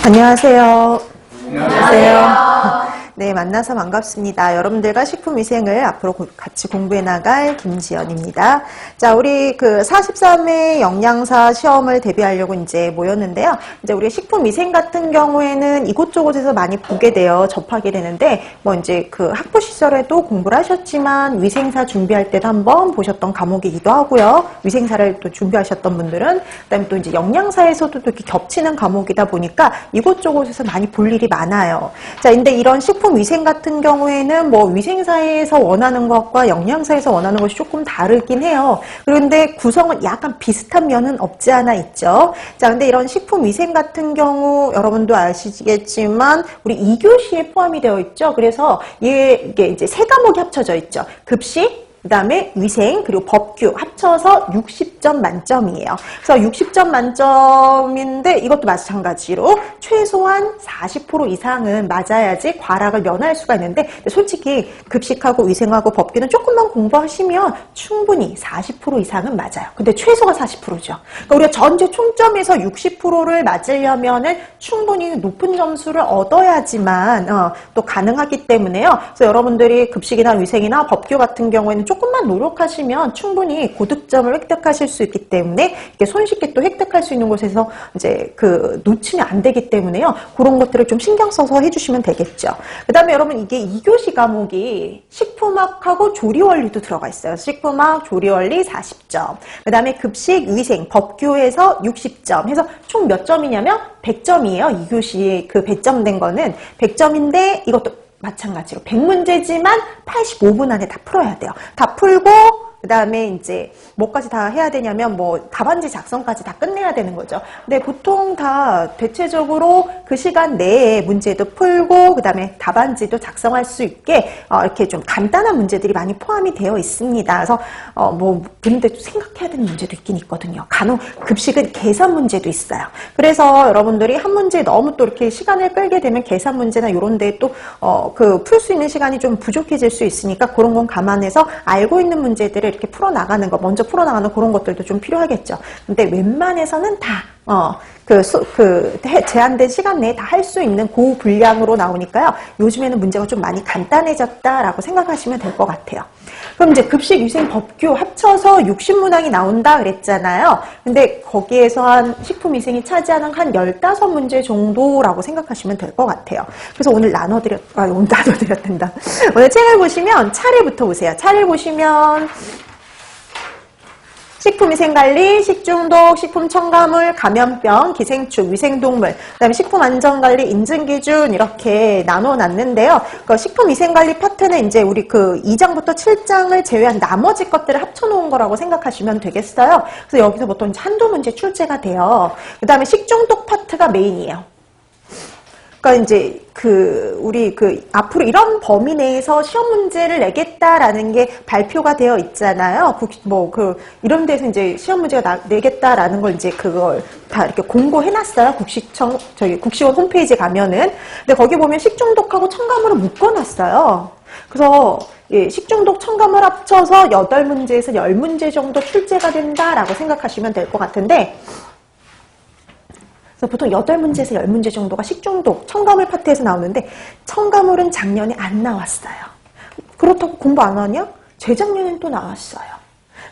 안녕하세요. 안녕하세요. 네, 만나서 반갑습니다. 여러분들과 식품위생을 앞으로 같이 공부해 나갈 김지연입니다. 자, 우리 그 43회 영양사 시험을 대비하려고 이제 모였는데요. 이제 우리 식품위생 같은 경우에는 이곳저곳에서 많이 보게 돼요. 접하게 되는데, 뭐 이제 그 학부 시절에도 공부를 하셨지만 위생사 준비할 때도 한번 보셨던 과목이기도 하고요. 위생사를 또 준비하셨던 분들은, 그다음에 또 이제 영양사에서도 또 이렇게 겹치는 과목이다 보니까 이곳저곳에서 많이 볼 일이 많아요. 자, 근데 이런 식품위생 같은 경우에는 뭐 위생사에서 원하는 것과 영양사에서 원하는 것이 조금 다르긴 해요. 그런데 구성은 약간 비슷한 면은 없지 않아 있죠. 자, 근데 이런 식품위생 같은 경우 여러분도 아시겠지만 우리 2교시에 포함이 되어 있죠. 그래서 이게 이제 세 과목이 합쳐져 있죠. 급식, 그 다음에 위생, 그리고 법규 합쳐서 60점 만점이에요. 그래서 60점 만점인데 이것도 마찬가지로 최소한 40% 이상은 맞아야지 과락을 면할 수가 있는데 솔직히 급식하고 위생하고 법규는 조금만 공부하시면 충분히 40% 이상은 맞아요. 근데 최소가 40%죠. 그러니까 우리가 전체 총점에서 60%를 맞으려면은 충분히 높은 점수를 얻어야지만 또 가능하기 때문에요. 그래서 여러분들이 급식이나 위생이나 법규 같은 경우에는 조금만 노력하시면 충분히 고득점을 획득하실 수 있기 때문에 이게 손쉽게 또 획득할 수 있는 곳에서 이제 그 놓치면 안 되기 때문에요. 그런 것들을 좀 신경 써서 해주시면 되겠죠. 그 다음에 여러분 이게 2교시 과목이 식품학하고 조리원리도 들어가 있어요. 식품학, 조리원리 40점. 그 다음에 급식, 위생, 법규에서 60점. 해서 총 몇 점이냐면 100점이에요. 2교시에 그 100점 된 거는 100점인데 이것도 마찬가지로 100문제지만 85분 안에 다 풀어야 돼요. 다 풀고 그 다음에 이제 뭐까지 다 해야 되냐면 뭐 답안지 작성까지 다 끝내야 되는 거죠. 근데 보통 다 대체적으로 그 시간 내에 문제도 풀고 그 다음에 답안지도 작성할 수 있게 이렇게 좀 간단한 문제들이 많이 포함이 되어 있습니다. 그래서 뭐 그런데 생각해야 되는 문제도 있긴 있거든요. 간혹 급식은 계산 문제도 있어요. 그래서 여러분들이 한 문제에 너무 또 이렇게 시간을 끌게 되면 계산 문제나 이런 데에 또 그 풀 수 있는 시간이 좀 부족해질 수 있으니까 그런 건 감안해서 알고 있는 문제들을 이렇게 풀어나가는 거, 먼저 풀어나가는 그런 것들도 좀 필요하겠죠. 근데 웬만해서는 다, 제한된 시간 내에 다 할 수 있는 그 분량으로 나오니까요. 요즘에는 문제가 좀 많이 간단해졌다라고 생각하시면 될 것 같아요. 그럼 이제 급식, 위생, 법규 합쳐서 60문항이 나온다 그랬잖아요. 근데 거기에서 한 식품위생이 차지하는 한 15문제 정도라고 생각하시면 될 것 같아요. 그래서 오늘 나눠드렸단다. 오늘 책을 보시면 차례부터 보세요. 차례 보시면 식품위생관리, 식중독, 식품첨가물, 감염병, 기생충, 위생동물, 그 다음에 식품안전관리, 인증기준 이렇게 나눠놨는데요. 그 식품위생관리 파트는 이제 우리 그 2장부터 7장을 제외한 나머지 것들을 합쳐놓은 거라고 생각하시면 되겠어요. 그래서 여기서 보통 이제 한두 문제 출제가 돼요. 그 다음에 식중독 파트가 메인이에요. 그러니까 이제 우리 앞으로 이런 범위 내에서 시험 문제를 내겠다라는 게 발표가 되어 있잖아요. 이런 데서 이제 시험 문제가 내겠다라는 걸 이제 그걸 다 이렇게 공고해놨어요. 국시원 홈페이지 가면은. 근데 거기 보면 식중독하고 첨가물을 묶어놨어요. 그래서 예, 식중독, 첨가물 합쳐서 8문제에서 10문제 정도 출제가 된다라고 생각하시면 될 것 같은데, 보통 8문제에서 10문제 정도가 식중독, 첨가물 파트에서 나오는데 첨가물은 작년에 안 나왔어요. 그렇다고 공부 안 하냐? 재작년엔 또 나왔어요.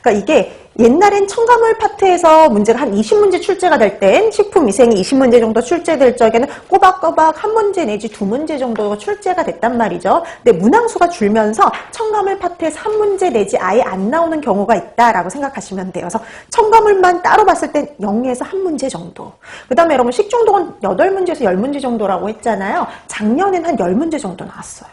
그러니까 이게 옛날엔 첨가물 파트에서 문제가 한 20문제 출제가 될 땐 식품위생이 20문제 정도 출제될 적에는 꼬박꼬박 한 문제 내지 2문제 정도가 출제가 됐단 말이죠. 근데 문항수가 줄면서 첨가물 파트에서 한 문제 내지 아예 안 나오는 경우가 있다라고 생각하시면 돼요. 그래서 첨가물만 따로 봤을 땐 0에서 1문제 정도. 그 다음에 여러분 식중독은 8문제에서 10문제 정도라고 했잖아요. 작년엔 한 10문제 정도 나왔어요.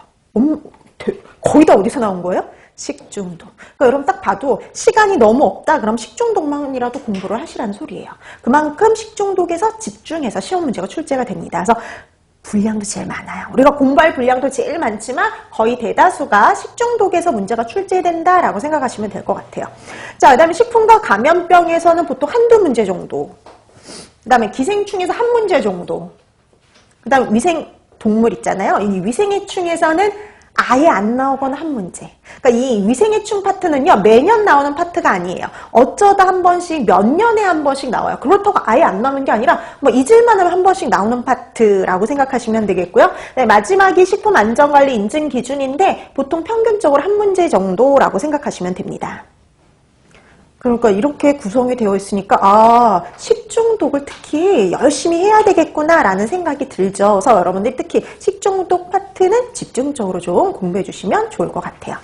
거의 다 어디서 나온 거예요? 식중독. 그러니까 여러분 딱 봐도 시간이 너무 없다 그럼 식중독만이라도 공부를 하시라는 소리예요. 그만큼 식중독에서 집중해서 시험 문제가 출제가 됩니다. 그래서 분량도 제일 많아요. 우리가 공부할 분량도 제일 많지만 거의 대다수가 식중독에서 문제가 출제된다라고 생각하시면 될 것 같아요. 자, 그 다음에 식품과 감염병에서는 보통 한두 문제 정도. 그 다음에 기생충에서 한 문제 정도. 그 다음에 위생 동물 있잖아요. 이 위생해충에서는 아예 안 나오거나 한 문제. 그러니까 이 위생해충 파트는요, 매년 나오는 파트가 아니에요. 어쩌다 한 번씩, 몇 년에 한 번씩 나와요. 그렇다고 아예 안 나오는 게 아니라 뭐 잊을만 하면 한 번씩 나오는 파트라고 생각하시면 되겠고요. 네, 마지막이 식품안전관리 인증 기준인데 보통 평균적으로 한 문제 정도라고 생각하시면 됩니다. 그러니까 이렇게 구성이 되어 있으니까 식중독을 특히 열심히 해야 되겠구나라는 생각이 들죠. 그래서 여러분들이 특히 식중독 파트는 집중적으로 좀 공부해 주시면 좋을 것 같아요.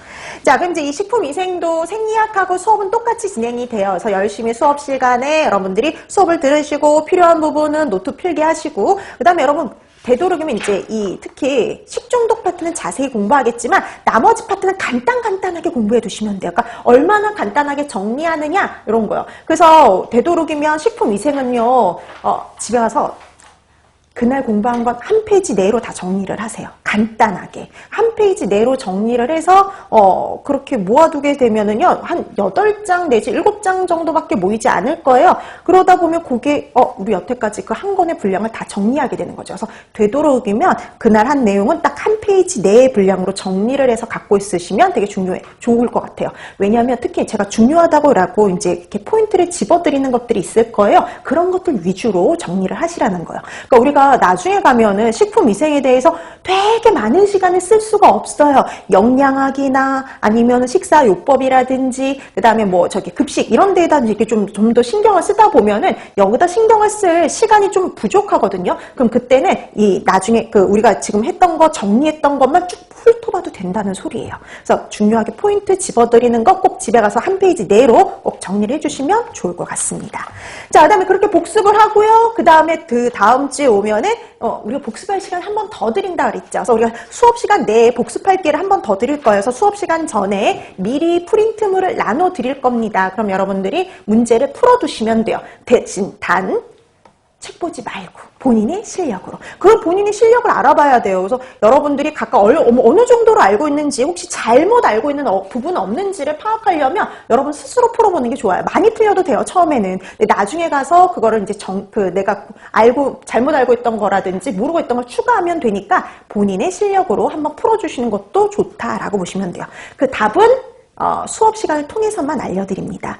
자, 그럼 이제 이 식품위생도 생리학하고 수업은 똑같이 진행이 돼요. 그래서 열심히 수업 시간에 여러분들이 수업을 들으시고 필요한 부분은 노트 필기하시고, 그 다음에 여러분 되도록이면 이제 특히 식중독 파트는 자세히 공부하겠지만 나머지 파트는 간단하게 공부해 두시면 돼요. 그러니까 얼마나 간단하게 정리하느냐 이런 거요. 그래서 되도록이면 식품위생은요, 집에 가서 그날 공부한 건 한 페이지 내로 다 정리를 하세요. 간단하게. 한 페이지 내로 정리를 해서 그렇게 모아두게 되면은요. 한 8장 내지 7장 정도밖에 모이지 않을 거예요. 그러다 보면 그게 우리 여태까지 그 한 권의 분량을 다 정리하게 되는 거죠. 그래서 되도록이면 그날 한 내용은 딱 한 페이지 내의 분량으로 정리를 해서 갖고 있으시면 되게 좋을 것 같아요. 왜냐하면 특히 제가 중요하다고 이제 이렇게 포인트를 집어드리는 것들이 있을 거예요. 그런 것들 위주로 정리를 하시라는 거예요. 그러니까 우리가 나중에 가면은 식품위생에 대해서 되게 많은 시간을 쓸 수가 없어요. 영양학이나 아니면 식사요법이라든지 그 다음에 뭐 급식 이런 데에다 이렇게 좀 더 신경을 쓰다 보면은 여기다 신경을 쓸 시간이 좀 부족하거든요. 그럼 그때는 나중에 우리가 지금 했던 거 정리했던 것만 쭉 훑어봐도 된다는 소리예요. 그래서 중요하게 포인트 집어드리는 거 꼭 집에 가서 한 페이지 내로 꼭 정리를 해주시면 좋을 것 같습니다. 자, 그 다음에 그렇게 복습을 하고요. 그 다음에 그 다음 주에 오면은 우리가 복습할 시간 한 번 더 드린다 그랬죠. 그래서 우리가 수업 시간 내에 복습할 기회를 한 번 더 드릴 거예요. 그래서 수업 시간 전에 미리 프린트물을 나눠 드릴 겁니다. 그럼 여러분들이 문제를 풀어두시면 돼요. 대신 책 보지 말고 본인의 실력으로. 그 본인의 실력을 알아봐야 돼요. 그래서 여러분들이 각각 어느 정도로 알고 있는지, 혹시 잘못 알고 있는 부분 없는지를 파악하려면 여러분 스스로 풀어보는 게 좋아요. 많이 틀려도 돼요, 처음에는. 근데 나중에 가서 그거를 이제 내가 잘못 알고 있던 거라든지 모르고 있던 걸 추가하면 되니까 본인의 실력으로 한번 풀어주시는 것도 좋다라고 보시면 돼요. 그 답은 수업 시간을 통해서만 알려드립니다.